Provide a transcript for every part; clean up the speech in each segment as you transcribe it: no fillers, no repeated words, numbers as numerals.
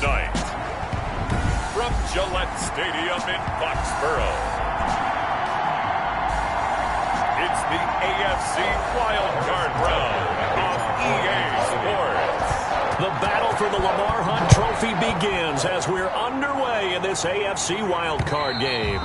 tonight, from Gillette Stadium in Foxborough, it's the AFC Wildcard Round on EA Sports. The battle for the Lamar Hunt Trophy begins as we're underway in this AFC Wildcard game.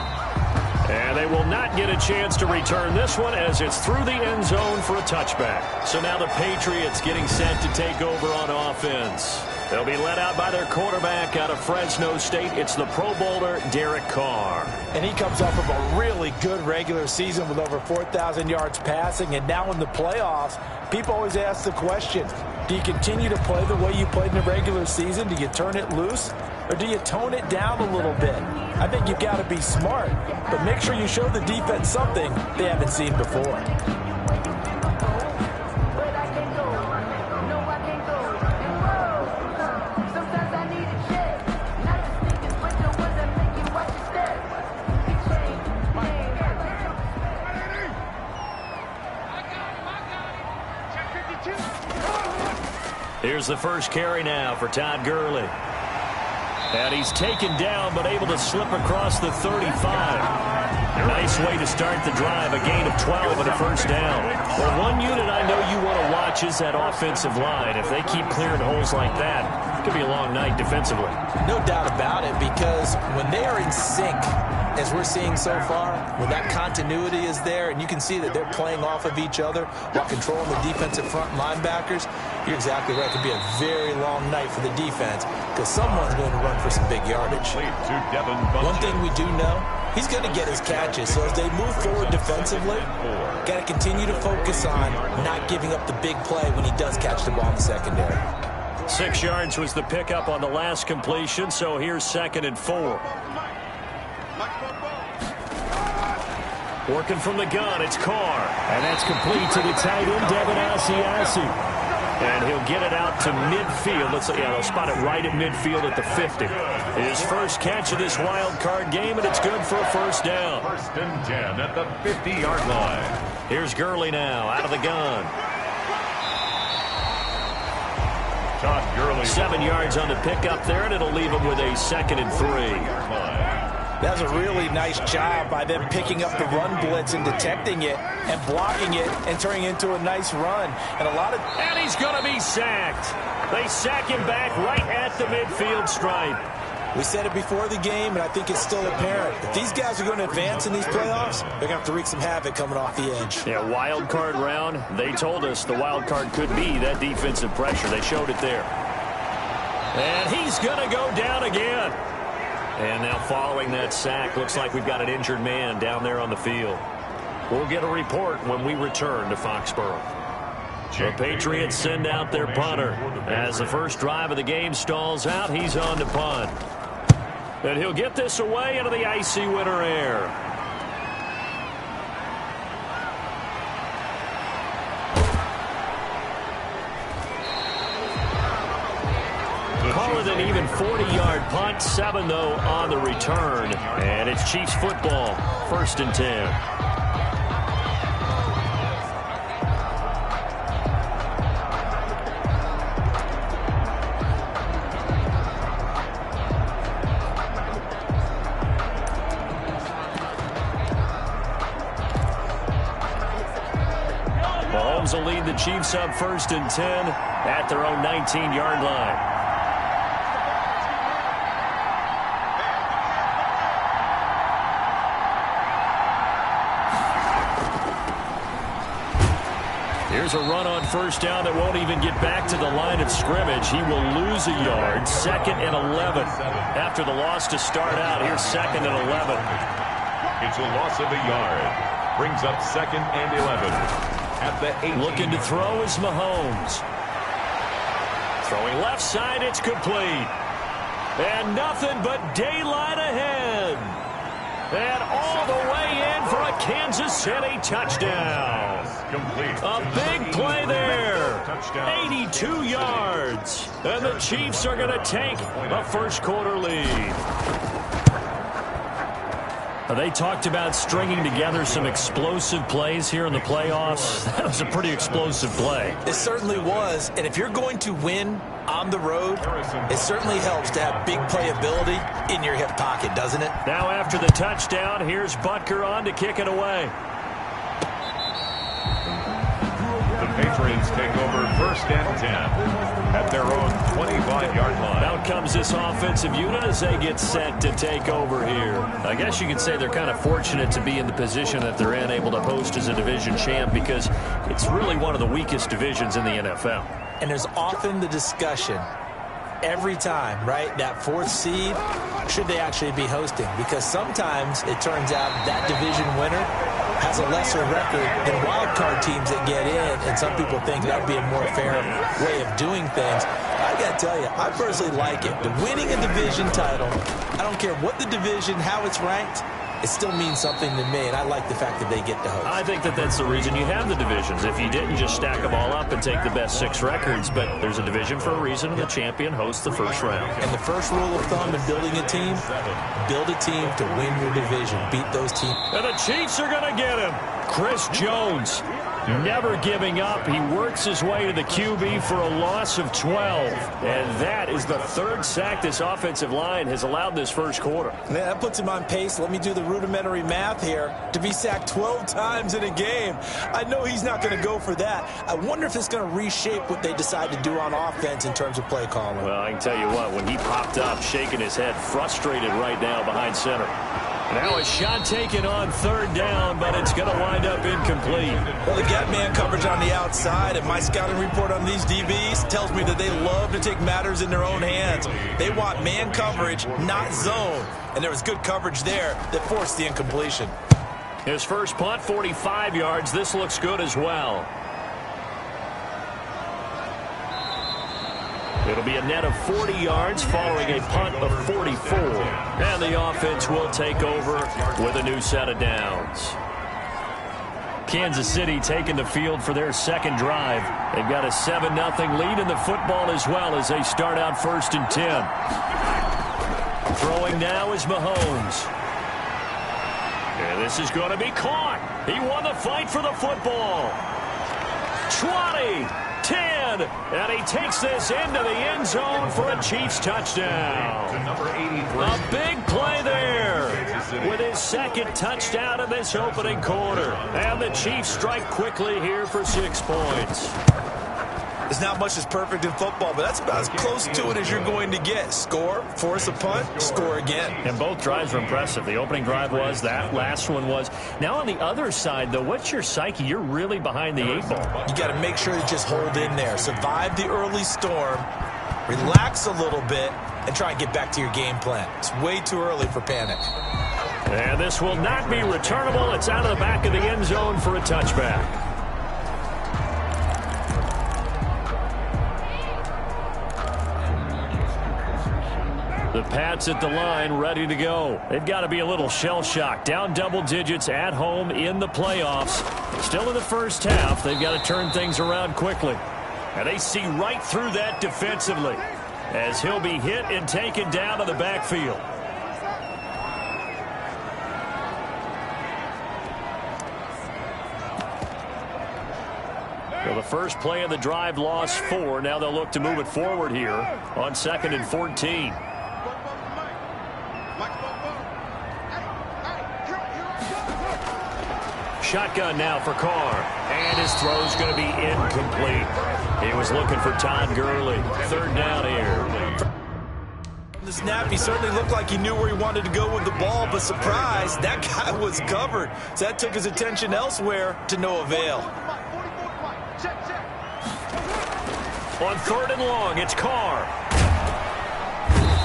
And they will not get a chance to return this one as it's through the end zone for a touchback. So now the Patriots getting set to take over on offense. They'll be led out by their quarterback out of Fresno State. It's the Pro Bowler, Derek Carr. And he comes off of a really good regular season with over 4,000 yards passing. And now in the playoffs, people always ask the question, do you continue to play the way you played in the regular season? Do you turn it loose? Or do you tone it down a little bit? I think you've got to be smart, but make sure you show the defense something they haven't seen before. Here's the first carry now for Todd Gurley. And he's taken down, but able to slip across the 35. Nice way to start the drive, a gain of 12 and a first down. Well, one unit I know you want to watch is that offensive line. If they keep clearing holes like that, it could be a long night defensively. No doubt about it, because when they are in sync, as we're seeing so far, when that continuity is there, and you can see that they're playing off of each other while controlling the defensive front linebackers, you're exactly right. It could be a very long night for the defense because someone's going to run for some big yardage. One thing we do know, he's going to get his catches. So as they move forward defensively, got to continue to focus on not giving up the big play when he does catch the ball in the secondary. 6 yards was the pickup on the last completion, so here's 2nd and 4. Working from the gun, it's Carr. And that's complete to the tight end, Devin Asiasi. And he'll get it out to midfield. They'll spot it right at midfield at the 50. His first catch of this wild card game, and it's good for a first down. 1st and 10 at the 50-yard line. Here's Gurley now, out of the gun. Todd Gurley. 7 yards on the pickup there, and it'll leave him with a 2nd and 3. That's a really nice job by them picking up the run blitz and detecting it and blocking it and turning it into a nice run. And he's going to be sacked. They sack him back right at the midfield stripe. We said it before the game, and I think it's still apparent. If these guys are going to advance in these playoffs, they're going to have to wreak some havoc coming off the edge. Yeah, wild card round. They told us the wild card could be that defensive pressure. They showed it there. And he's going to go down again. And now following that sack, looks like we've got an injured man down there on the field. We'll get a report when we return to Foxborough. The Patriots send out their punter. As the first drive of the game stalls out, he's on to punt. And he'll get this away into the icy winter air. Call it an even 40-yard punt, 7 though on the return. And it's Chiefs football, 1st and 10. Mahomes will lead the Chiefs up 1st and 10 at their own 19-yard line. Here's a run on 1st down that won't even get back to the line of scrimmage. He will lose a yard. 2nd and 11. After the loss to start out, here's 2nd and 11. It's a loss of a yard. Brings up 2nd and 11. At the 8. Looking to throw is Mahomes. Throwing left side, it's complete. And nothing but daylight ahead. And all the way in for a Kansas City touchdown. A big play there. 82 yards. And the Chiefs are going to take a first quarter lead. They talked about stringing together some explosive plays here in the playoffs. That was a pretty explosive play. It certainly was. And if you're going to win on the road, it certainly helps to have big playability in your hip pocket, doesn't it? Now after the touchdown, here's Butker on to kick it away. The Patriots take over 1st and 10 at their own 25-yard line. Out comes this offensive unit as they get set to take over here. I guess you could say they're kind of fortunate to be in the position that they're in, able to host as a division champ, because it's really one of the weakest divisions in the NFL. And there's often the discussion every time, right, that 4th seed, should they actually be hosting? Because sometimes it turns out that division winner has a lesser record than wild card teams that get in, and some people think that would be a more fair way of doing things. I got to tell you, I personally like it. The winning a division title, I don't care what the division, how it's ranked, it still means something to me, and I like the fact that they get to host. I think that that's the reason you have the divisions. If you didn't, just stack them all up and take the best 6 records, but there's a division for a reason, and the champion hosts the first round. And the first rule of thumb in building a team, build a team to win your division. Beat those teams. And the Chiefs are going to get him. Chris Jones, never giving up. He works his way to the QB for a loss of 12. And that is the 3rd sack this offensive line has allowed this first quarter. Man, that puts him on pace. Let me do the rudimentary math here. To be sacked 12 times in a game, I know he's not going to go for that. I wonder if it's going to reshape what they decide to do on offense in terms of play calling. Well, I can tell you what, when he popped up, shaking his head, frustrated right now behind center. Now a shot taken on 3rd down, but it's going to wind up incomplete. Well, they got man coverage on the outside, and my scouting report on these DBs tells me that they love to take matters in their own hands. They want man coverage, not zone. And there was good coverage there that forced the incompletion. His first punt, 45 yards. This looks good as well. It'll be a net of 40 yards following a punt of 44. And the offense will take over with a new set of downs. Kansas City taking the field for their second drive. They've got a 7-0 lead in the football as well as they start out 1st and 10. Throwing now is Mahomes. And this is going to be caught. He won the fight for the football. 20. 10, and he takes this into the end zone for a Chiefs touchdown. A big play there with his 2nd touchdown in this opening quarter. And the Chiefs strike quickly here for 6 points. There's not much that's perfect in football, but that's about as close to it as you're going to get. Score, force a punt, score again. And both drives were impressive. The opening drive was, that last one was. Now on the other side, though, what's your psyche? You're really behind the 8 ball. You got to make sure to just hold in there. Survive the early storm, relax a little bit, and try and get back to your game plan. It's way too early for panic. And this will not be returnable. It's out of the back of the end zone for a touchback. The Pats at the line, ready to go. They've got to be a little shell-shocked. Down double digits at home in the playoffs. Still in the first half. They've got to turn things around quickly. And they see right through that defensively as he'll be hit and taken down to the backfield. Well, the first play of the drive lost 4. Now they'll look to move it forward here on 2nd and 14. Shotgun now for Carr. And his throw's going to be incomplete. He was looking for Todd Gurley. 3rd down here. From the snap, he certainly looked like he knew where he wanted to go with the ball, but surprise, that guy was covered. So that took his attention elsewhere to no avail. On 3rd and long, it's Carr.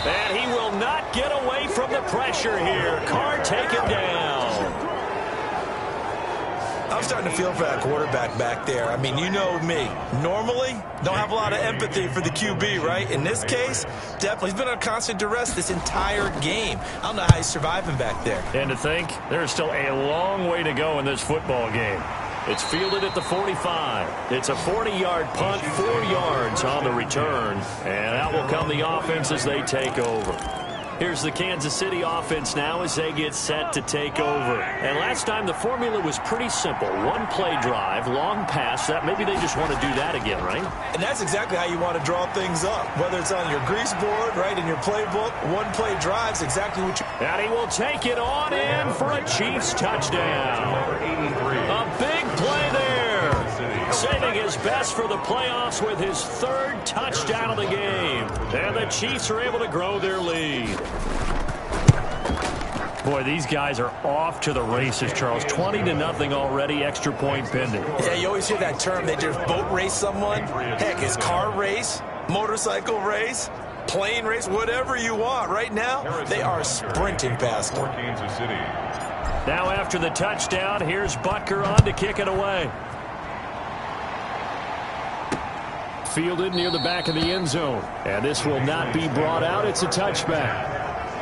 And he will not get away from the pressure here. Carr taken down. I'm starting to feel for that quarterback back there. I mean, you know me. Normally, don't have a lot of empathy for the QB, right? In this case, definitely. He's been on constant duress this entire game. I don't know how he's surviving back there. And to think, there's still a long way to go in this football game. It's fielded at the 45. It's a 40-yard punt, 4 yards on the return. And out will come the offense as they take over. Here's the Kansas City offense now as they get set to take over. And last time the formula was pretty simple. One play drive, long pass. That maybe they just want to do that again, right? And that's exactly how you want to draw things up. Whether it's on your grease board, right, in your playbook, one play drive's exactly what you... And he will take it on in for a Chiefs touchdown. A big play there. Saving his best for the playoffs with his third touchdown of the game. And the Chiefs are able to grow their lead. Boy, these guys are off to the races, Charles. 20-0 already, extra point pending. Yeah, you always hear that term. They just boat race someone. Heck, it's car race, motorcycle race, plane race, whatever you want. Right now, they are sprinting past them. Kansas City. Now after the touchdown, here's Butker on to kick it away. Fielded near the back of the end zone. And this will not be brought out. It's a touchback.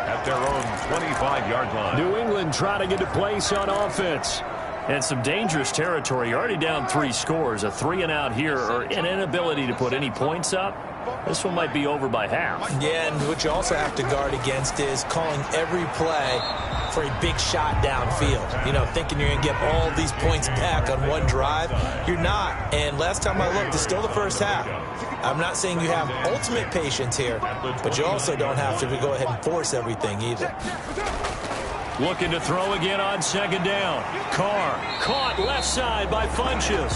At their own 25-yard line. New England trying to get a place on offense. And some dangerous territory. You're already down 3 scores. A 3-and-out here or an inability to put any points up. This one might be over by half. Yeah, and what you also have to guard against is calling every play for a big shot downfield. You know, thinking you're going to get all these points back on one drive. You're not. And last time I looked, it's still the first half. I'm not saying you have ultimate patience here, but you also don't have to go ahead and force everything either. Looking to throw again on second down. Carr caught left side by Funchess.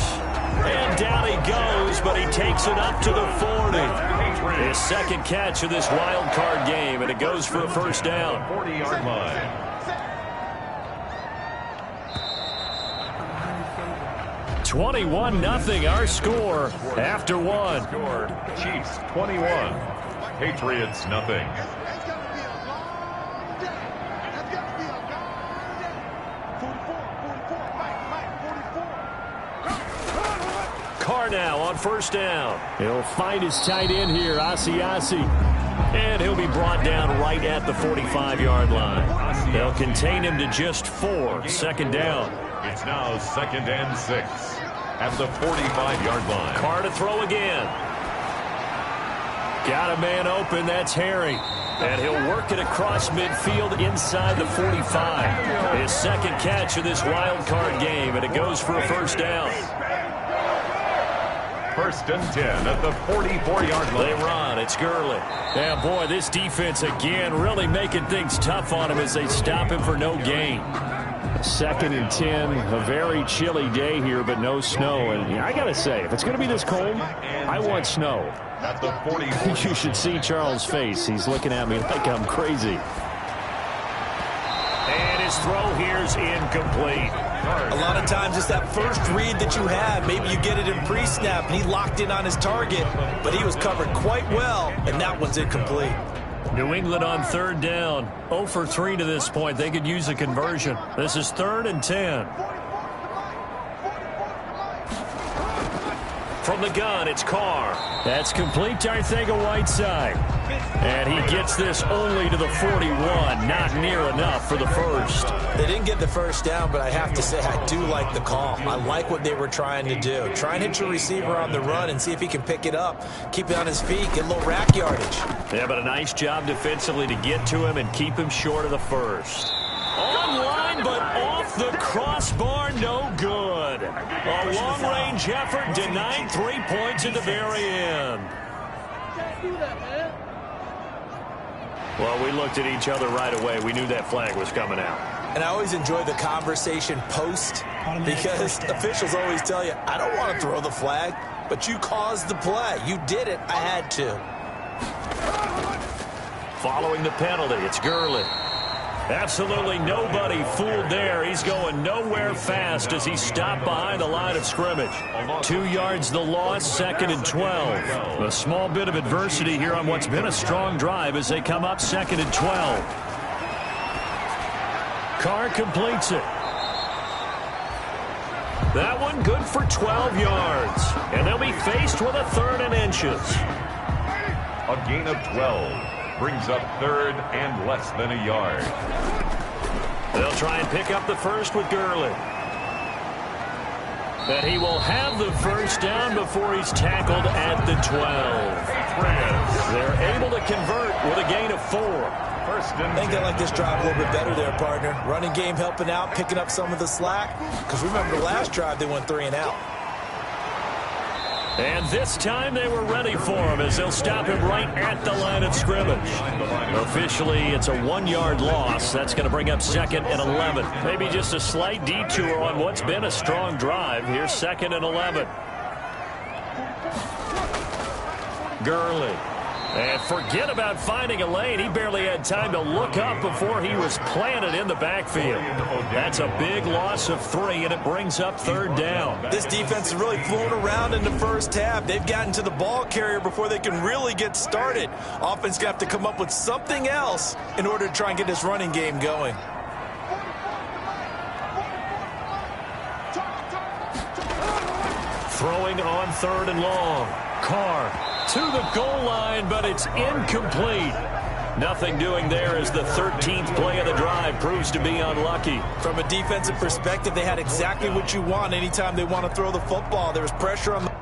And down he goes, but he takes it up to the 40. His second catch of this wild card game, and it goes for a first down. 40-yard line. 21-0 our score after one. Chiefs 21, Patriots nothing. Carr now on first down. He'll find his tight end here, Asiasi. And he'll be brought down right at the 45-yard line. They'll contain him to just 4. Second down. It's now 2nd and 6 at the 45-yard line. Carr to throw again. Got a man open. That's Harry. And he'll work it across midfield inside the 45. His second catch of this wild card game, and it goes for a first down. 1st and 10 at the 44-yard line. They run. It's Gurley. Yeah, boy, this defense again really making things tough on him as they stop him for no gain. 2nd and 10, a very chilly day here, but no snow. And I got to say, if it's going to be this cold, I want snow. At the 44. You should see Charles' face. He's looking at me like I'm crazy. And his throw here's incomplete. A lot of times it's that first read that you have. Maybe you get it in pre-snap, and he locked in on his target, but he was covered quite well, and that one's incomplete. New England on third down. 0 for 3 to this point. They could use a conversion. This is 3rd and 10. From the gun, it's Carr. That's complete to Arcega-Whiteside. And he gets this only to the 41. Not near enough for the first. They didn't get the first down, but I have to say I do like the call. I like what they were trying to do. Try and hit your receiver on the run and see if he can pick it up. Keep it on his feet, get a little rack yardage. Yeah, but a nice job defensively to get to him and keep him short of the first. Online, but off the crossbar, no good. A long-range effort denied 3 points at the very end. Well, we looked at each other right away. We knew that flag was coming out. And I always enjoy the conversation post because officials always tell you, I don't want to throw the flag, but you caused the play. You did it. I had to. Following the penalty, it's Gurley. Absolutely nobody fooled there. He's going nowhere fast as he stopped behind the line of scrimmage. 2 yards the loss, 2nd and 12. A small bit of adversity here on what's been a strong drive as they come up 2nd and 12. Carr completes it. That one good for 12 yards. And they'll be faced with a 3rd and inches. A gain of 12. Brings up 3rd and less than a yard. They'll try and pick up the first with Gurley. But he will have the first down before he's tackled at the 12. They're able to convert with a gain of 4. First and I think they like this drive a little bit better there, partner. Running game helping out, picking up some of the slack. Because remember the last drive, they went 3 and out. And this time they were ready for him as they'll stop him right at the line of scrimmage. Officially, it's a 1-yard loss. That's going to bring up 2nd and 11. Maybe just a slight detour on what's been a strong drive. Here's 2nd and 11. Gurley. And forget about finding a lane. He barely had time to look up before he was planted in the backfield. That's a big loss of 3, and it brings up 3rd down. This defense is really flown around in the first half. They've gotten to the ball carrier before they can really get started. Offense going to have to come up with something else in order to try and get this running game going. Throwing on 3rd and long. Carr to the goal line, but it's incomplete. Nothing doing there as the 13th play of the drive proves to be unlucky. From a defensive perspective, they had exactly what you want anytime they want to throw the football. There was pressure on the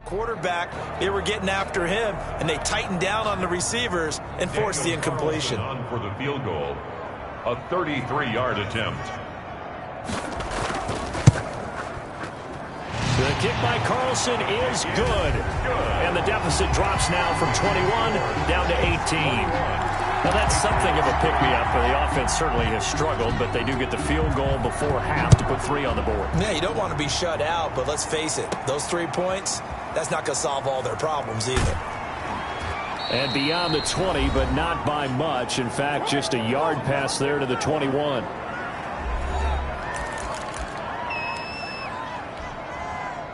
quarterback. They were getting after him, and they tightened down on the receivers and forced the incompletion. On for the field goal, a 33-yard attempt. The kick by Carlson is good. And the deficit drops now from 21 down to 18. Now, that's something of a pick-me-up. The offense certainly has struggled, but they do get the field goal before half to put 3 on the board. Yeah, you don't want to be shut out, but let's face it, those 3 points, that's not going to solve all their problems either. And beyond the 20, but not by much. In fact, just a yard pass there to the 21.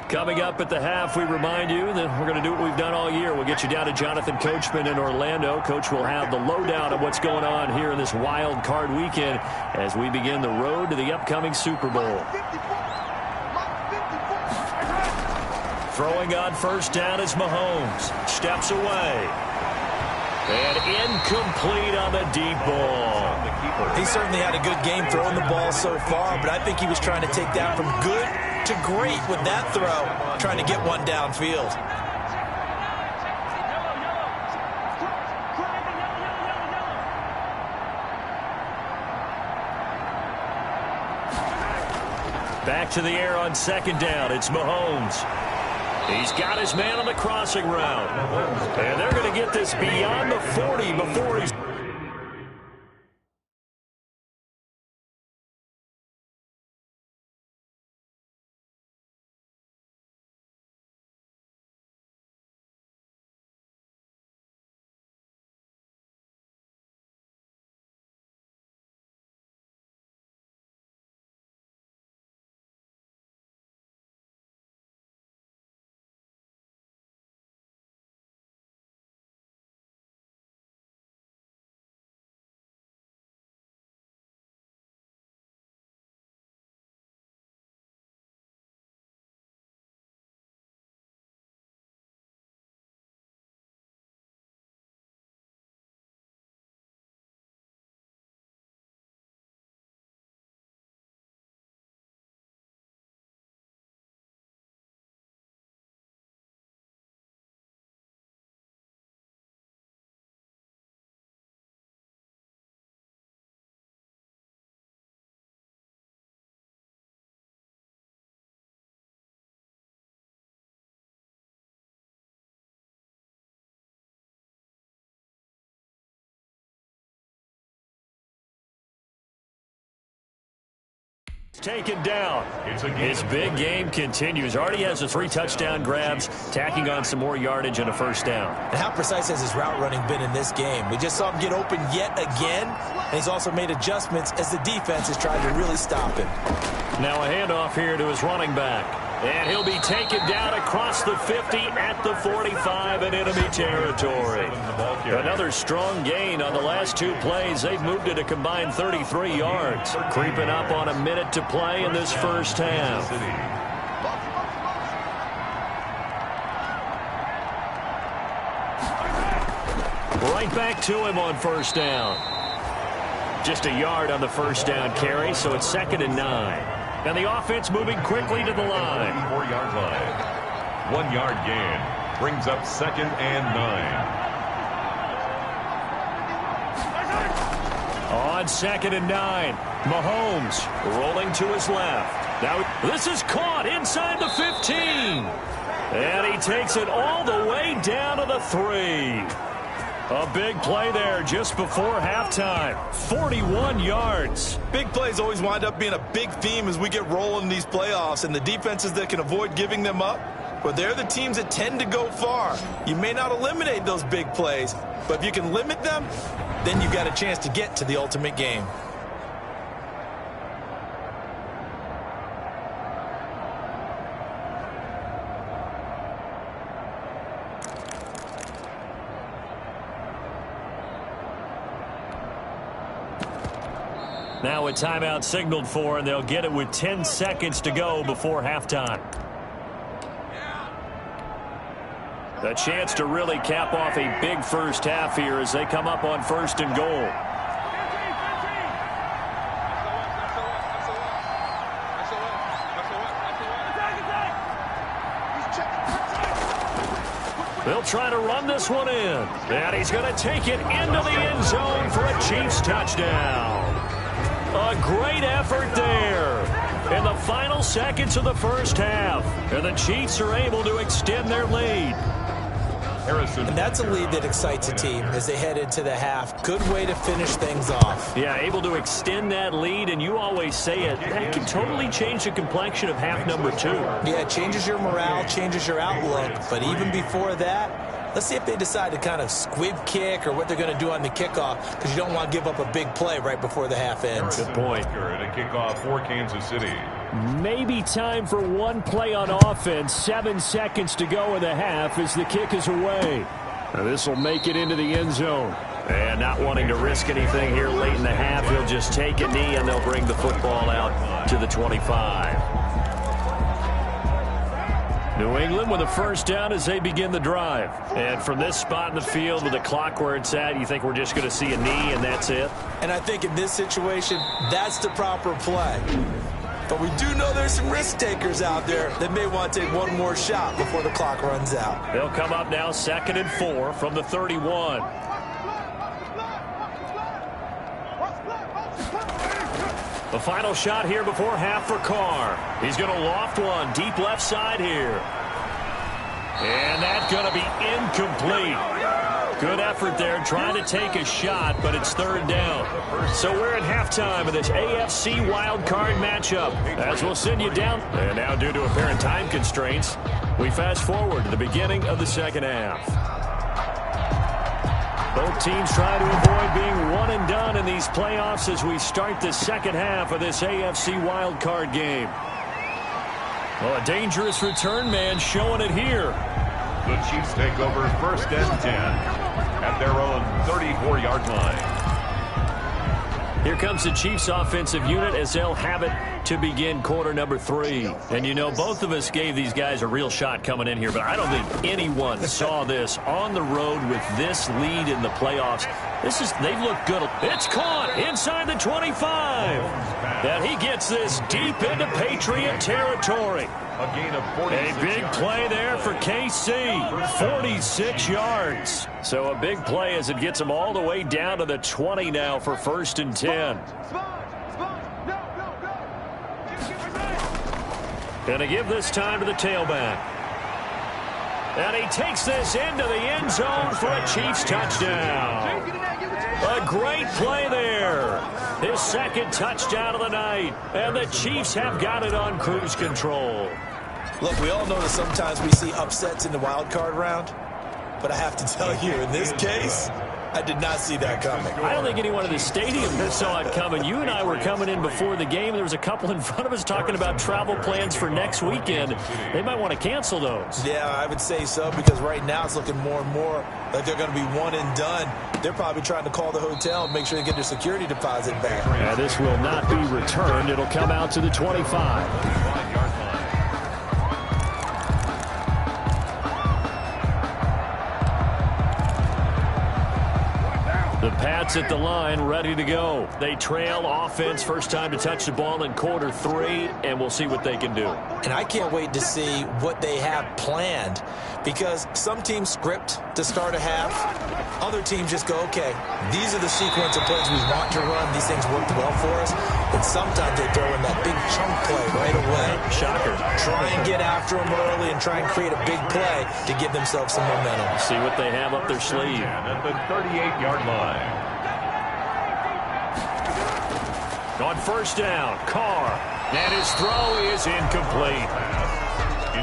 Coming up at the half, we remind you that we're going to do what we've done all year. We'll get you down to Jonathan Coachman in Orlando. Coach will have the lowdown of what's going on here in this wild card weekend as we begin the road to the upcoming Super Bowl. Throwing on first down is Mahomes. Steps away. And incomplete on the deep ball. He certainly had a good game throwing the ball so far, but I think he was trying to take that from good to great with that throw, trying to get one downfield. Back to the air on second down. It's Mahomes. He's got his man on the crossing route. And they're going to get this beyond the 40 before he's Taken down. His big game continues. Already has the 3 touchdown grabs, tacking on some more yardage and a first down. And how precise has his route running been in this game? We just saw him get open yet again, and he's also made adjustments as the defense has tried to really stop him. Now a handoff here to his running back. And he'll be taken down across the 50 at the 45 in enemy territory. Another strong gain on the last 2 plays. They've moved it a combined 33 yards. Creeping up on a minute to play in this first half. Right back to him on first down. Just a yard on the first down carry, so it's 2nd and 9. And the offense moving quickly to the line. 4-yard line. 1-yard gain. Brings up 2nd and 9. On 2nd and 9. Mahomes rolling to his left. Now this is caught inside the 15. And he takes it all the way down to the 3. A big play there just before halftime. 41 yards. Big plays always wind up being a big theme as we get rolling in these playoffs, and the defenses that can avoid giving them up, well, they're the teams that tend to go far. You may not eliminate those big plays, but if you can limit them, then you've got a chance to get to the ultimate game. Now a timeout signaled for, and they'll get it with 10 seconds to go before halftime. A chance to really cap off a big first half here as they come up on 1st and goal. They'll try to run this one in. And he's going to take it into the end zone for a Chiefs touchdown. A great effort there in the final seconds of the first half. And the Chiefs are able to extend their lead. And that's a lead that excites a team as they head into the half. Good way to finish things off. Yeah, able to extend that lead, and you always say it, that can totally change the complexion of half number 2. Yeah, it changes your morale, changes your outlook. But even before that, let's see if they decide to kind of squib kick or what they're going to do on the kickoff, because you don't want to give up a big play right before the half ends. Good point. A kickoff for Kansas City. Maybe time for one play on offense. 7 seconds to go in the half as the kick is away. This will make it into the end zone. And not wanting to risk anything here late in the half, he'll just take a knee and they'll bring the football out to the 25. New England with a first down as they begin the drive. And from this spot in the field with the clock where it's at, you think we're just going to see a knee and that's it? And I think in this situation, that's the proper play. But we do know there's some risk takers out there that may want to take one more shot before the clock runs out. They'll come up now 2nd and 4 from the 31. The final shot here before half for Carr. He's going to loft one deep left side here. And that's going to be incomplete. Good effort there trying to take a shot, but it's 3rd down. So we're at halftime of this AFC wildcard matchup. As we'll send you down. And now due to apparent time constraints, we fast forward to the beginning of the second half. Both teams try to avoid being one and done in these playoffs as we start the second half of this AFC wildcard game. Well, a dangerous return man showing it here. The Chiefs take over 1st and 10 at their own 34-yard line. Here comes the Chiefs offensive unit as they'll have it to begin quarter number 3. And you know, both of us gave these guys a real shot coming in here, but I don't think anyone saw this on the road with this lead in the playoffs. They've looked good. It's caught inside the 25. And he gets this deep into Patriot territory. A gain of 46 A big play there for KC. 46 yards. So a big play as it gets them all the way down to the 20 now for 1st and 10. Gonna give this time to the tailback. And he takes this into the end zone for a Chiefs touchdown. A great play there. his second touchdown of the night. And the Chiefs have got it on cruise control. Look, we all know that sometimes we see upsets in the wild card round. But I have to tell you, in this case, I did not see that coming. I don't think anyone in the stadium saw it coming. You and I were coming in before the game. There was a couple in front of us talking about travel plans for next weekend. They might want to cancel those. Yeah, I would say so, because right now it's looking more and more like they're going to be one and done. They're probably trying to call the hotel and make sure they get their security deposit back. Yeah, this will not be returned. It'll come out to the 25. The Pats at the line, ready to go. They trail offense, first time to touch the ball in quarter 3, and we'll see what they can do. And I can't wait to see what they have planned, because some teams script to start a half. Other teams just go, okay, these are the sequence of plays we want to run. These things worked well for us. And sometimes they throw in that big chunk play right away. Shocker. Try and get after them early and try and create a big play to give themselves some momentum. See what they have up their sleeve. At the 38-yard line. On first down, Carr. And his throw is incomplete.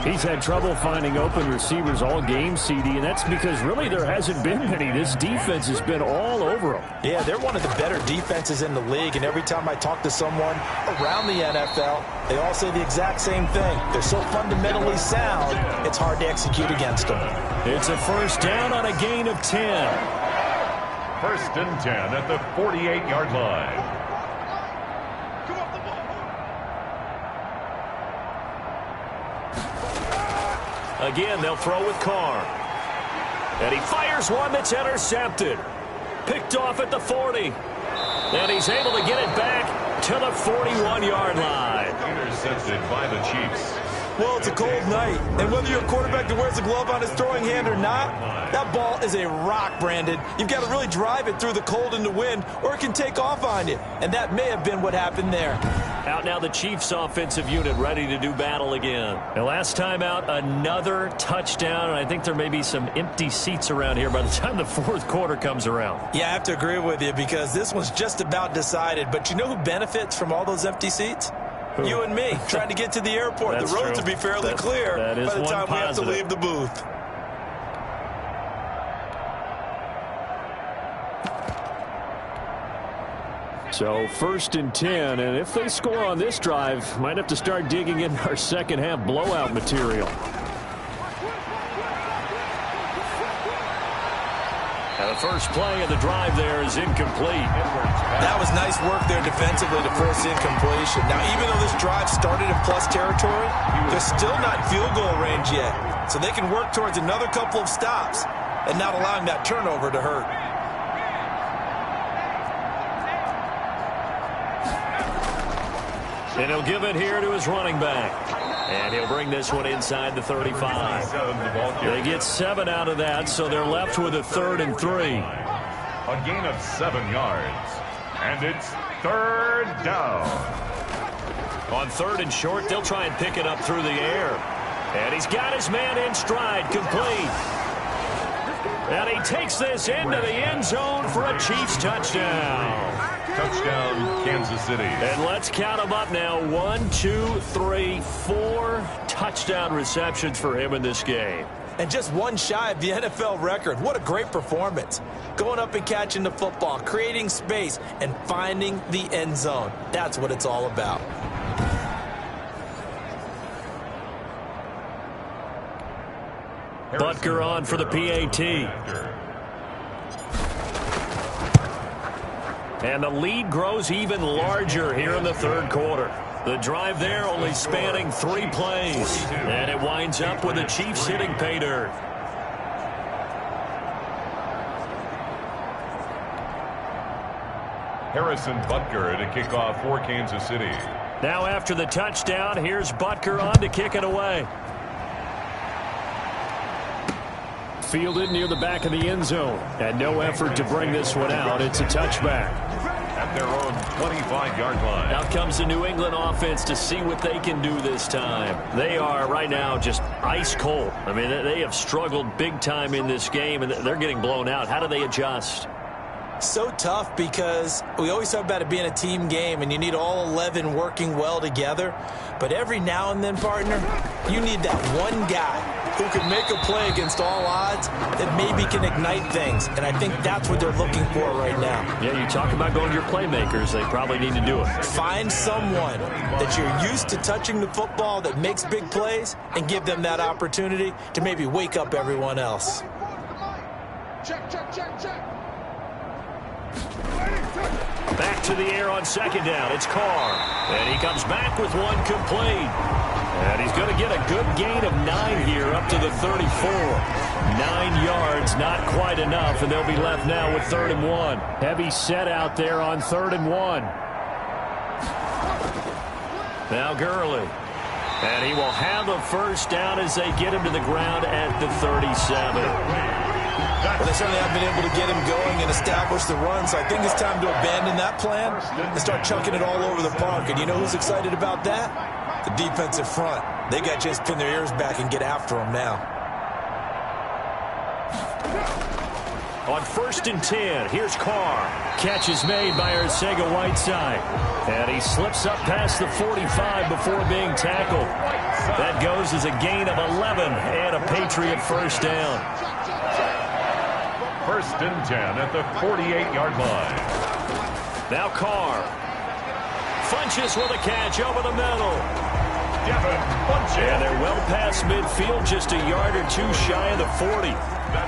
He's had trouble finding open receivers all game, CD, and that's because really there hasn't been many. This defense has been all over them. Yeah, they're one of the better defenses in the league, and every time I talk to someone around the NFL, they all say the exact same thing. They're so fundamentally sound, it's hard to execute against them. It's a first down on a gain of 10. First and 10 at the 48-yard line. Again, they'll throw with Carr. And he fires one that's intercepted. Picked off at the 40. And he's able to get it back to the 41-yard line. Intercepted by the Chiefs. Well, it's a cold night, and whether you're a quarterback that wears a glove on his throwing hand or not, that ball is a rock, Brandon. You've got to really drive it through the cold and the wind, or it can take off on you. And that may have been what happened there. Out now the Chiefs offensive unit ready to do battle again. And last time out, another touchdown, and I think there may be some empty seats around here by the time the fourth quarter comes around. Yeah, I have to agree with you, because this one's just about decided. But you know who benefits from all those empty seats? Who? You and me, trying to get to the airport. The roads will be fairly clear by the time we have to leave the booth. So first and 10, and if they score on this drive, might have to start digging in our second half blowout material. Now the first play of the drive there is incomplete. That was nice work there defensively to force incompletion. Now, even though this drive started in plus territory, they're still not field goal range yet. So they can work towards another couple of stops and not allowing that turnover to hurt. And he'll give it here to his running back. And he'll bring this one inside the 35. They get 7 out of that, so they're left with a 3rd and 3. A gain of 7 yards. And it's 3rd down. On 3rd and short, they'll try and pick it up through the air. And he's got his man in stride, complete. And he takes this into the end zone for a Chiefs touchdown. Touchdown, Kansas City. And let's count them up now. 1, 2, 3, 4 touchdown receptions for him in this game. And just one shy of the NFL record. What a great performance. Going up and catching the football, creating space, and finding the end zone. That's what it's all about. Butker on for the PAT. And the lead grows even larger here in the 3rd quarter. The drive there only spanning 3 plays. And it winds up with the Chiefs hitting pay dirt. Harrison Butker to kick off for Kansas City. Now after the touchdown, here's Butker on to kick it away. Fielded near the back of the end zone. And no effort to bring this one out. It's a touchback. At their own 25-yard line. Out comes the New England offense to see what they can do this time. They are right now just ice cold. I mean, they have struggled big time in this game, and they're getting blown out. How do they adjust? So tough because we always talk about it being a team game and you need all 11 working well together. But every now and then, partner, you need that one guy who can make a play against all odds that maybe can ignite things. And I think that's what they're looking for right now. Yeah, you talk about going to your playmakers. They probably need to do it. Find someone that you're used to touching the football that makes big plays and give them that opportunity to maybe wake up everyone else. Check. Back to the air on second down. It's Carr. And he comes back with one complete. And he's going to get a good gain of 9 here up to the 34. 9 yards, not quite enough, and they'll be left now with 3rd and 1. Heavy set out there on 3rd and 1. Now Gurley. And he will have a first down as they get him to the ground at the 37. Well, they certainly have been able to get him going and establish the run, so I think it's time to abandon that plan and start chucking it all over the park. And you know who's excited about that? The defensive front. They got to just pin their ears back and get after him now. On 1st and 10, here's Carr. Catch is made by Arcega-Whiteside. And he slips up past the 45 before being tackled. That goes as a gain of 11 and a Patriot first down. 1st and 10 at the 48-yard line. Now Carr. Funches with a catch over the middle. And they're well past midfield, just a yard or two shy of the 40.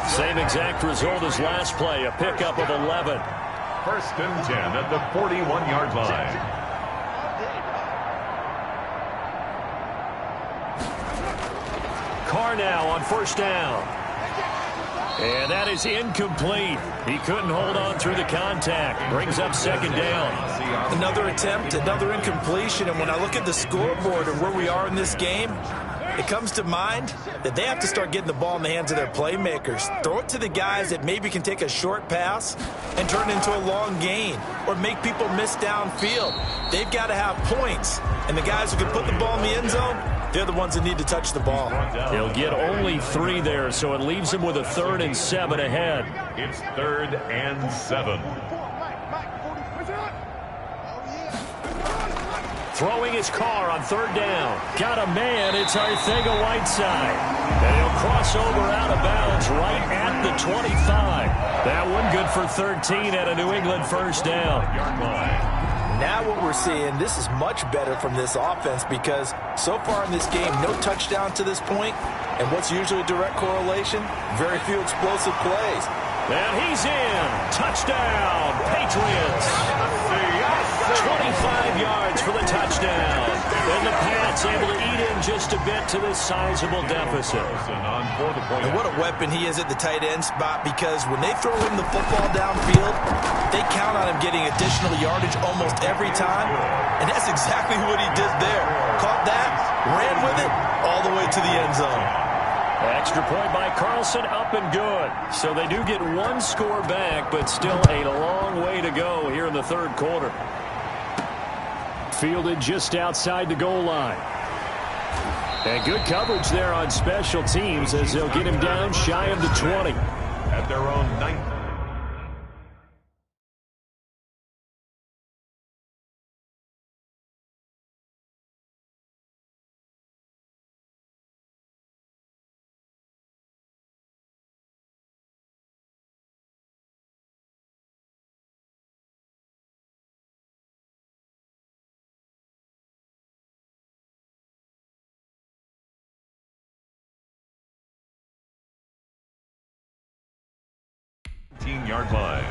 Same exact result as last play, a pickup of 11. 1st and 10 at the 41-yard line. Carr now on 1st down. And that is incomplete. He couldn't hold on through the contact. Brings up 2nd down. Another attempt, another incompletion. And when I look at the scoreboard and where we are in this game, it comes to mind that they have to start getting the ball in the hands of their playmakers. Throw it to the guys that maybe can take a short pass and turn it into a long gain or make people miss downfield. They've got to have points. And the guys who can put the ball in the end zone, they're the ones that need to touch the ball. He'll get only 3 there, so it leaves him with a 3rd and 7 ahead. It's 3rd and 7. Throwing his Carr on 3rd down. Got a man. It's Arcega-Whiteside. And he'll cross over out of bounds right at the 25. That one good for 13 at a New England first down. Now what we're seeing, this is much better from this offense because so far in this game, no touchdown to this point, and what's usually a direct correlation? Very few explosive plays. And he's in. Touchdown, Patriots. 25 yards for the touchdown. And the Pats able to eat in just a bit to this sizable deficit. And what a weapon he is at the tight end spot because when they throw him the football downfield, they count on him getting additional yardage almost every time. And that's exactly what he did there. Caught that, ran with it, all the way to the end zone. Extra point by Carlson, up and good. So they do get 1 score back, but still a long way to go here in the 3rd quarter. Fielded just outside the goal line. And good coverage there on special teams as they'll get him down shy of the 20. At their own 9th. Yard line.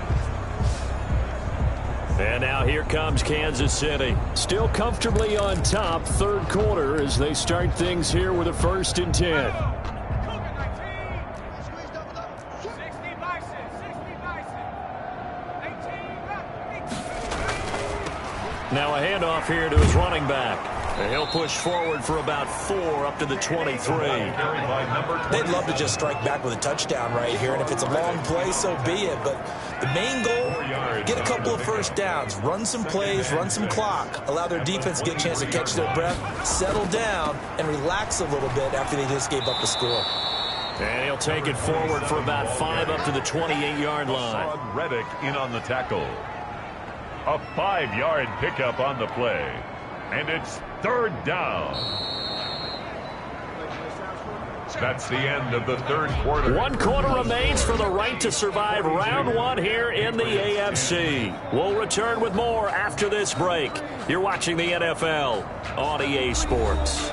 And now here comes Kansas City. Still comfortably on top, 3rd quarter as they start things here with a 1st and 10. Now a handoff here to his running back. And he'll push forward for about 4 up to the 23. They'd love to just strike back with a touchdown right here, and if it's a long play, so be it. But the main goal, get a couple of first downs, run some plays, run some clock, allow their defense to get a chance to catch their breath, settle down, and relax a little bit after they just gave up the score. And he'll take it forward for about 5 up to the 28-yard line. Reddick in on the tackle. A 5-yard pickup on the play. And it's 3rd down. That's the end of the 3rd quarter. 1 quarter remains for the right to survive round 1 here in the AFC. We'll return with more after this break. You're watching the NFL on EA Sports.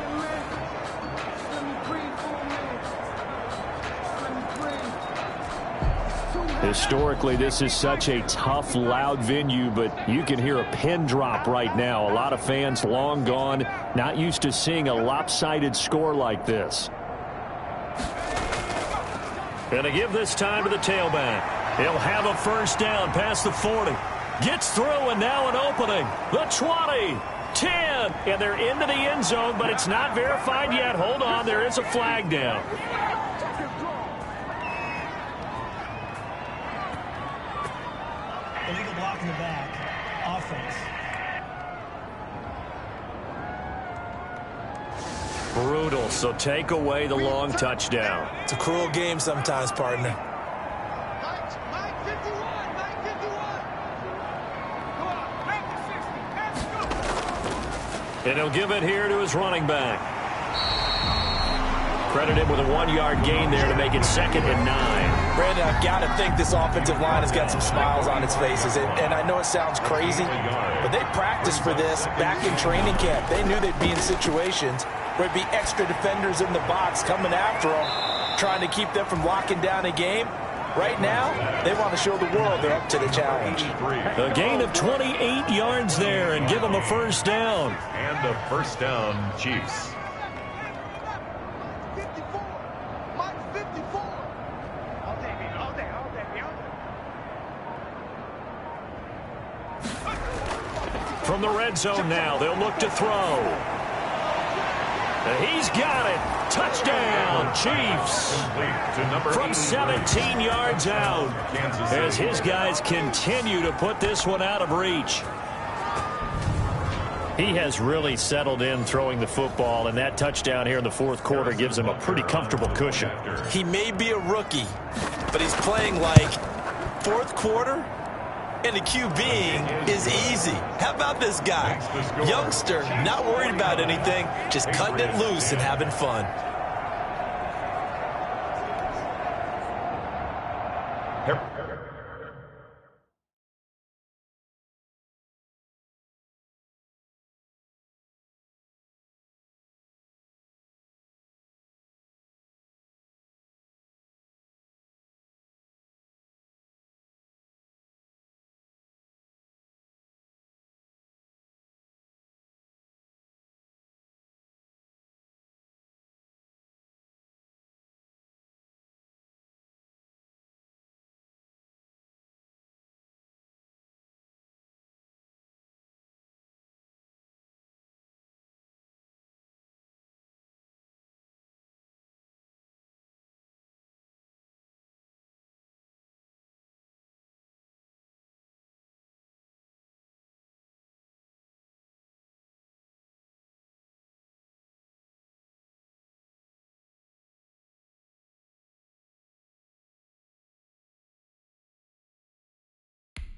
Historically, this is such a tough, loud venue, but you can hear a pin drop right now. A lot of fans long gone, not used to seeing a lopsided score like this. Going to give this time to the tailback. He'll have a 1st down past the 40. Gets through, and now an opening. The 20, 10, and they're into the end zone, but it's not verified yet. Hold on, there is a flag down. Illegal block in the back. Offense. Brutal, so take away the long touchdown. It's a cruel game sometimes, partner. And he'll give it here to his running back. Credit him with a 1-yard gain there to make it 2nd and 9. Brandon, I've got to think this offensive line has got some smiles on its faces. And I know it sounds crazy, but they practiced for this back in training camp. They knew they'd be in situations where it'd be extra defenders in the box coming after them, trying to keep them from locking down a game. Right now, they want to show the world they're up to the challenge. A gain of 28 yards there and give them a 1st down. And a 1st down, Chiefs. From the red zone now, they'll look to throw. He's got it. Touchdown, Chiefs. From 17 yards out as his guys continue to put this one out of reach. He has really settled in throwing the football, and that touchdown here in the 4th quarter gives him a pretty comfortable cushion. He may be a rookie, but he's playing like 4th quarter, and the QBing is easy. How about this guy? Youngster, not worried about anything, just cutting it loose and having fun.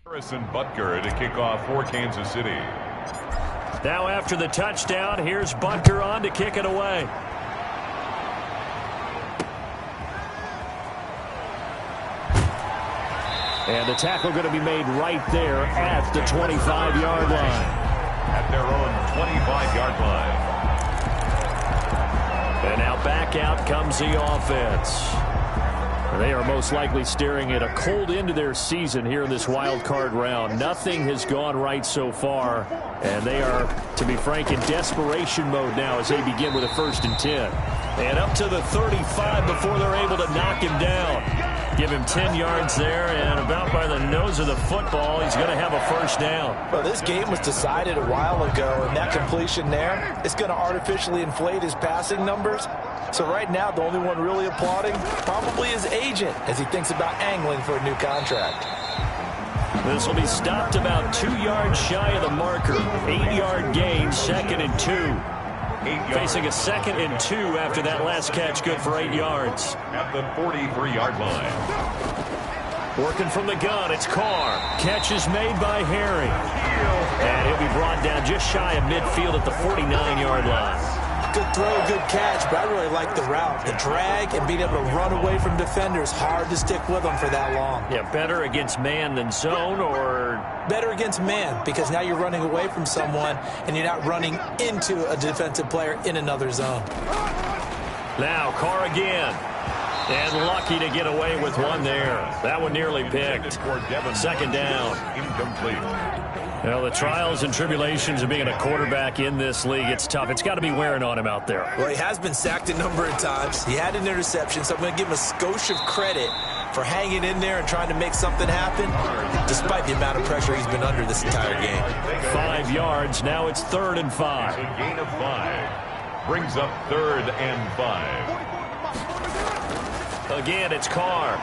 Harrison Butker to kick off for Kansas City. Now after the touchdown, here's Butker on to kick it away. And the tackle going to be made right there at the 25-yard line. At their own 25-yard line. And now back out comes the offense. They are most likely staring at a cold end to their season here in this wild card round. Nothing has gone right so far, and they are, to be frank, in desperation mode now as they begin with a 1st and 10. And up to the 35 before they're able to knock him down. Give him 10 yards there, and about by the nose of the football, he's going to have a 1st down. Well, this game was decided a while ago, and that completion there is going to artificially inflate his passing numbers. So right now, the only one really applauding probably his agent as he thinks about angling for a new contract. This will be stopped about 2 yards shy of the marker. 8-yard gain, 2nd and 2. Facing a 2nd and 2 after that last catch, good for 8 yards. At the 43-yard line. Working from the gun, it's Carr. Catch is made by Harry. And he'll be brought down just shy of midfield at the 49-yard line. Good throw, good catch, but I really like the route. The drag and being able to run away from defenders, hard to stick with them for that long. Yeah, better against man than zone, or? Better against man, because now you're running away from someone and you're not running into a defensive player in another zone. Now Carr again. And lucky to get away with one there. That one nearly picked. 2nd down. Incomplete. Well, the trials and tribulations of being a quarterback in this league, it's tough. It's got to be wearing on him out there. Well, he has been sacked a number of times. He had an interception, so I'm going to give him a skosh of credit for hanging in there and trying to make something happen, despite the amount of pressure he's been under this entire game. 5 yards. Now it's 3rd and 5. A gain of 5. Brings up 3rd and 5. Again, it's Carr.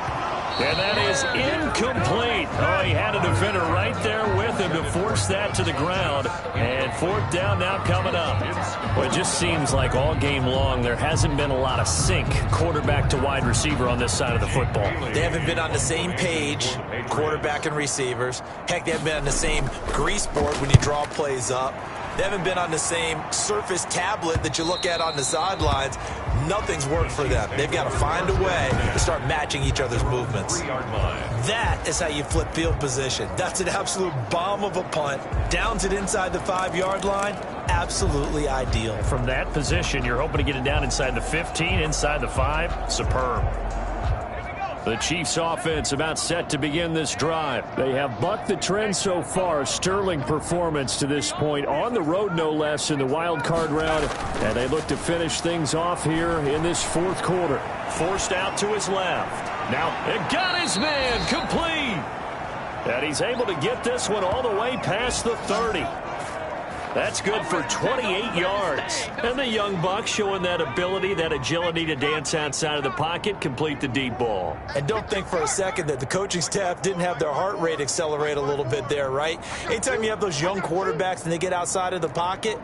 And that is incomplete. Oh, he had a defender right there with him to force that to the ground. And 4th down now coming up. Well, it just seems like all game long there hasn't been a lot of sync quarterback to wide receiver on this side of the football. They haven't been on the same page, quarterback and receivers. Heck, they haven't been on the same grease board when you draw plays up. They haven't been on the same Surface tablet that you look at on the sidelines. Nothing's worked for them. They've got to find a way to start matching each other's movements. That is how you flip field position. That's an absolute bomb of a punt. Downs it inside the 5-yard line. Absolutely ideal. From that position, you're hoping to get it down inside the 15, inside the 5. Superb. The Chiefs offense about set to begin this drive. They have bucked the trend so far. Sterling performance to this point. On the road, no less, in the wild card round. And they look to finish things off here in this 4th quarter. Forced out to his left. Now, it got his man complete. And he's able to get this one all the way past the 30. That's good for 28 yards. And the young buck showing that ability, that agility to dance outside of the pocket, complete the deep ball. And don't think for a second that the coaching staff didn't have their heart rate accelerate a little bit there, right? Anytime you have those young quarterbacks and they get outside of the pocket,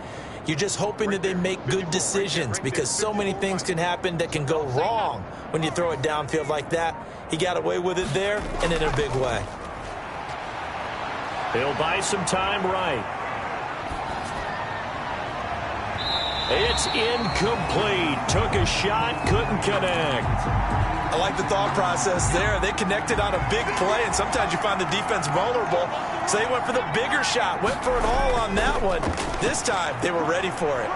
you're just hoping that they make good decisions, because so many things can happen that can go wrong when you throw it downfield like that. He got away with it there and in a big way. He'll buy some time right. It's incomplete. Took a shot, couldn't connect. I like the thought process there. They connected on a big play, and sometimes you find the defense vulnerable. So they went for the bigger shot, went for it all on that one. This time, they were ready for it.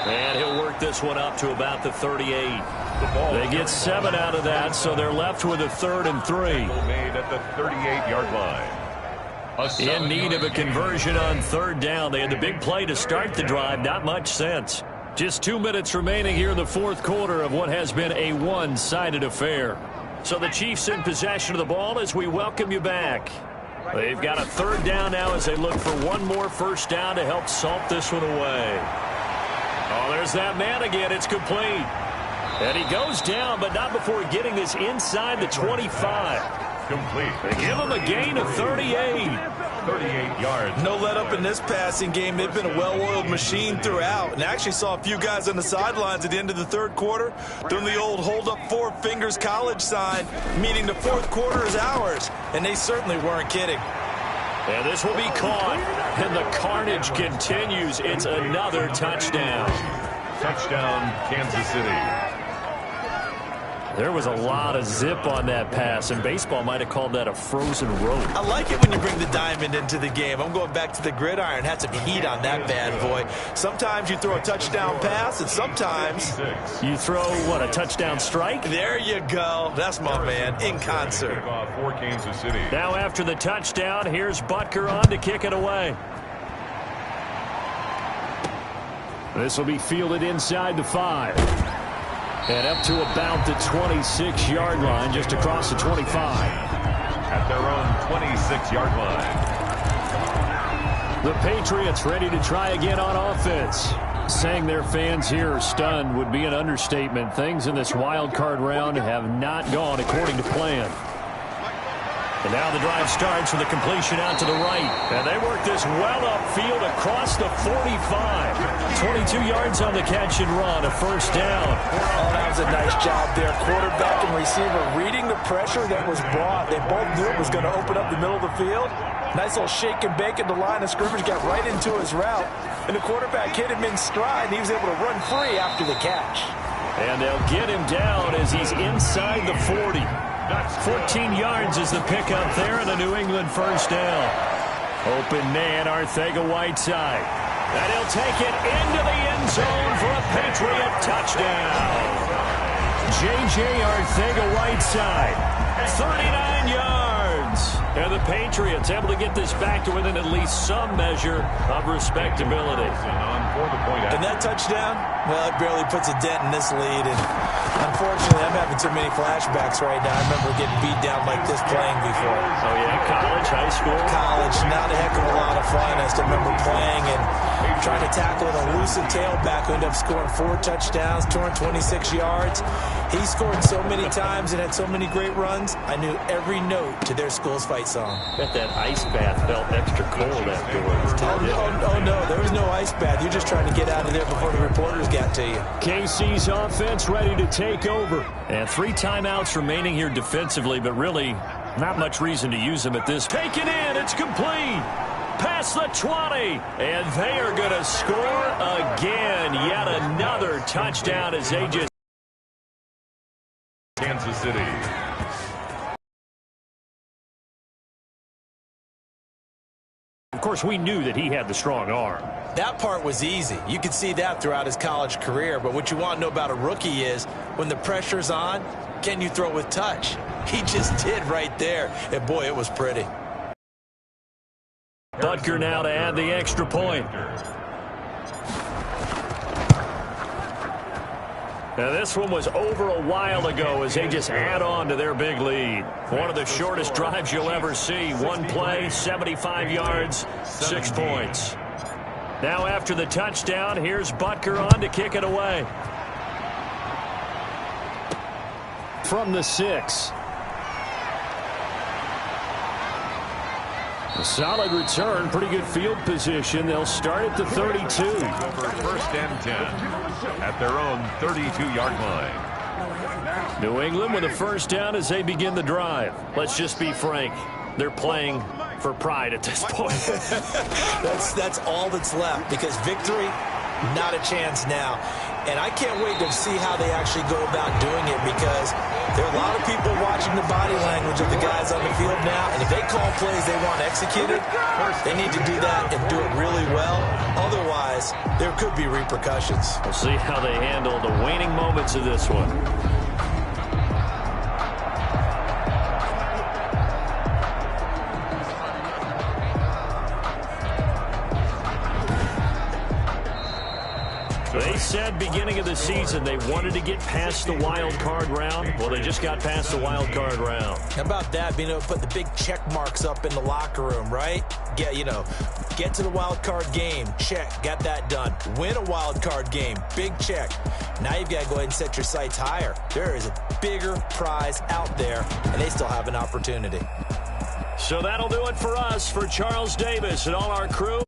And he'll work this one up to about the 38. They get 7 out of that, so they're left with a 3rd and 3. Made at the 38-yard line. In need of a conversion on 3rd down. They had the big play to start the drive. Not much sense. Just 2 minutes remaining here in the 4th quarter of what has been a one-sided affair. So the Chiefs in possession of the ball as we welcome you back. They've got a 3rd down now as they look for one more first down to help salt this one away. Oh, there's that man again. It's complete. And he goes down, but not before getting this inside the 25. Complete. They give him a gain of 38. 38 yards. No let up in this passing game. They've been a well-oiled machine throughout. And actually saw a few guys on the sidelines at the end of the 3rd quarter doing the old hold up 4 fingers college sign, meaning the 4th quarter is ours. And they certainly weren't kidding. And this will be caught. And the carnage continues. It's another touchdown. Touchdown, Kansas City. There was a lot of zip on that pass, and baseball might have called that a frozen rope. I like it when you bring the diamond into the game. I'm going back to the gridiron. Had some heat on that bad boy. Sometimes you throw a touchdown pass, and sometimes you throw, what, a touchdown strike? There you go. That's my man, in concert. For Kansas City. Now after the touchdown, here's Butker on to kick it away. This will be fielded inside the 5. And up to about the 26-yard line, just across the 25. At their own 26-yard line. The Patriots ready to try again on offense. Saying their fans here are stunned would be an understatement. Things in this wild card round have not gone according to plan. And now the drive starts with a completion out to the right. And they work this well upfield across the 45. 22 yards on the catch and run, a first down. Oh, that was a nice job there. Quarterback and receiver reading the pressure that was brought. They both knew it was going to open up the middle of the field. Nice little shake and bake at the line of scrimmage, got right into his route. And the quarterback hit him in stride, and he was able to run free after the catch. And they'll get him down as he's inside the 40. 14 yards is the pickup there, and a New England first down. Open man, Arcega-Whiteside. And he'll take it into the end zone for a Patriot touchdown. J.J. Arcega-Whiteside, 39 yards. And the Patriots able to get this back to within at least some measure of respectability. And that touchdown, well, it barely puts a dent in this lead. And unfortunately, I'm having too many flashbacks right now. I remember getting beat down like this playing before. Oh, yeah? College, high school? College. Not a heck of a lot of fun. I still remember playing and trying to tackle an elusive tailback who ended up scoring 4 touchdowns, 226 yards. He scored so many times and had so many great runs, I knew every note to their school's fight song. Bet that ice bath felt extra cold afterwards. Oh, no, there was no ice bath. You're just trying to get out of there before the reporters got to you. KC's offense ready to take over. And 3 timeouts remaining here defensively, but really not much reason to use them at this. Taken in, it's complete. Past the 20. And they are going to score again. Yet another touchdown as they just... Kansas City. Of course, we knew that he had the strong arm. That part was easy. You could see that throughout his college career. But what you want to know about a rookie is when the pressure's on, can you throw with touch? He just did right there. And, boy, it was pretty. Butker now to add the extra point. Now, this one was over a while ago as they just add on to their big lead. One of the shortest drives you'll ever see. One play, 75 yards, 6 points. Now after the touchdown, here's Butker on to kick it away. From the 6. A solid return, pretty good field position. They'll start at the 32. First and 10 at their own 32-yard line. New England with a first down as they begin the drive. Let's just be frank. They're playing for pride at this point. That's all that's left because victory, not a chance now. And I can't wait to see how they actually go about doing it because there are a lot of people watching the body language of the guys on the field now. And if they call plays they want executed, they need to do that and do it really well. Otherwise, there could be repercussions. We'll see how they handle the waning moments of this one. They said beginning of the season they wanted to get past the wild card round. Well, they just got past the wild card round. How about that, being able to put the big check marks up in the locker room, right? Get to the wild card game, check, got that done. Win a wild card game, big check. Now you've got to go ahead and set your sights higher. There is a bigger prize out there, and they still have an opportunity. So that'll do it for us. For Charles Davis and all our crew.